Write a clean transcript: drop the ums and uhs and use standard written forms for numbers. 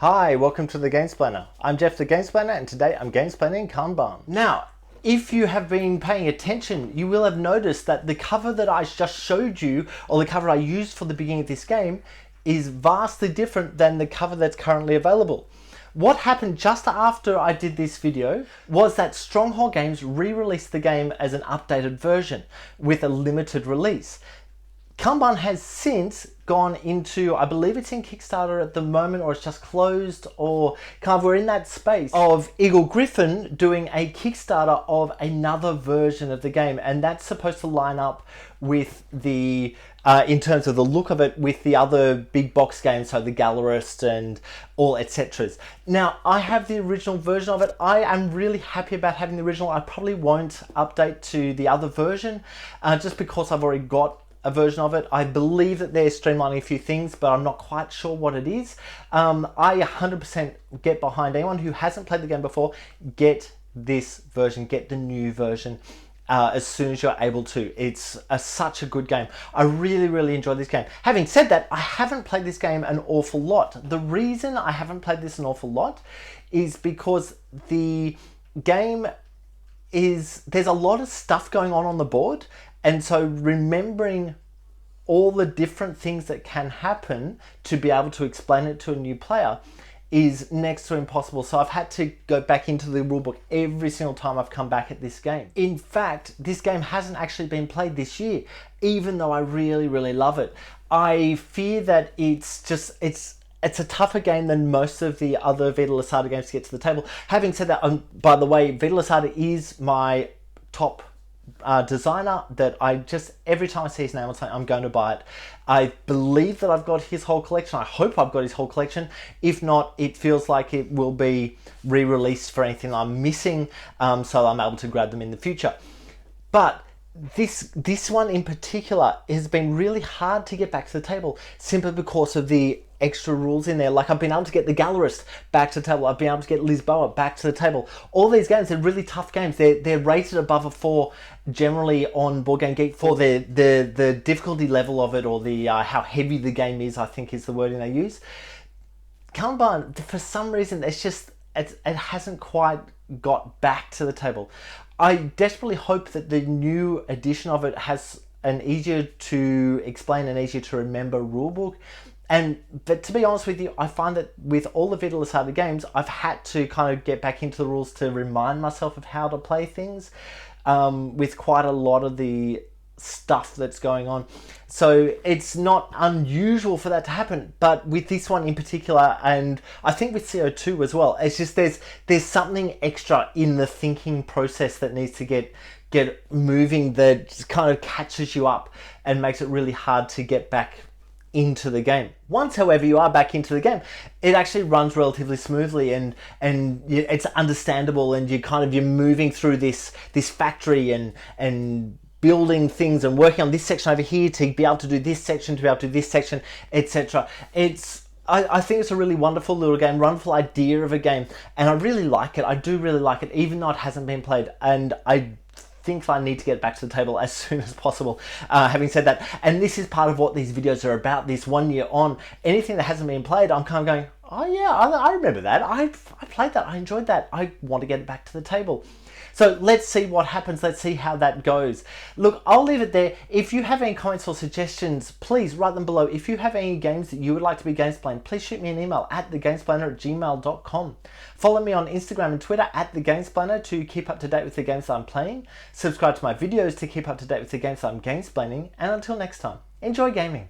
Hi, welcome to the Gamesplainer. I'm Jeff the Gamesplainer and today I'm Gamesplaining Kanban. Now, if you have been paying attention, you will have noticed that the cover that I just showed you, or the cover I used for the beginning of this game, is vastly different than the cover that's currently available. What happened just after I did this video was that Stronghold Games re-released the game as an updated version with a limited release. Kanban has since gone into, I believe it's in Kickstarter at the moment, or it's just closed, or kind of we're in that space of Eagle Griffin doing a Kickstarter of another version of the game, and that's supposed to line up with the, in terms of the look of it, with the other big box games, so the Gallerist and all etc. Now, I have the original version of it. I am really happy about having the original. I probably won't update to the other version, just because I've already got a version of it. I believe that they're streamlining a few things, but I'm not quite sure what it is. I 100% get behind anyone who hasn't played the game before. Get this version, get the new version as soon as you're able to. It's such a good game. I really enjoyed this game. Having said that, I haven't played this game an awful lot. The reason I haven't played this an awful lot is because the game there's a lot of stuff going on the board, and so remembering all the different things that can happen to be able to explain it to a new player is next to impossible. So I've had to go back into the rulebook every single time I've come back at this game. In fact, this game hasn't actually been played this year, even though I really love it. I fear that it's a tougher game than most of the other Vita Lasada games to get to the table. Having said that, by the way, Vita Lasada is my top designer that I just, every time I see his name on something, I'm going to buy it. I believe that I've got his whole collection. I hope I've got his whole collection. If not, it feels like it will be re-released for anything I'm missing, so I'm able to grab them in the future. But this one in particular has been really hard to get back to the table, simply because of the extra rules in there. Like, I've been able to get the Gallerist back to the table. I've been able to get Lisboa back to the table. All these games, they're really tough games. They're rated above a 4 generally on Board Game Geek for the difficulty level of it, or the how heavy the game is, I think is the wording they use. Kanban, for some reason, it hasn't quite got back to the table. I desperately hope that the new edition of it has an easier to explain and easier to remember rulebook. But to be honest with you, I find that with all the Vita Lasada games, I've had to kind of get back into the rules to remind myself of how to play things, with quite a lot of the stuff that's going on. So it's not unusual for that to happen, but with this one in particular, and I think with CO2 as well, it's just there's something extra in the thinking process that needs to get moving, that kind of catches you up and makes it really hard to get back into the game. Once, however, you are back into the game, it actually runs relatively smoothly, and it's understandable, and you're moving through this factory and building things and working on this section over here to be able to do this section, to be able to do this section, etc. I think it's a really wonderful little game, wonderful idea of a game, and I really like it. I do really like it, even though it hasn't been played, and I think I need to get back to the table as soon as possible. Having said that, and this is part of what these videos are about, this 1 year on, anything that hasn't been played, I'm kind of going, oh yeah, I remember that, I played that, I enjoyed that, I want to get it back to the table. So let's see what happens. Let's see how that goes. Look, I'll leave it there. If you have any comments or suggestions, please write them below. If you have any games that you would like to be Gamesplaned, please shoot me an email at thegamesplainer@gmail.com. Follow me on Instagram and Twitter at thegamesplainer to keep up to date with the games that I'm playing. Subscribe to my videos to keep up to date with the games that I'm gamesplaining. And until next time, enjoy gaming.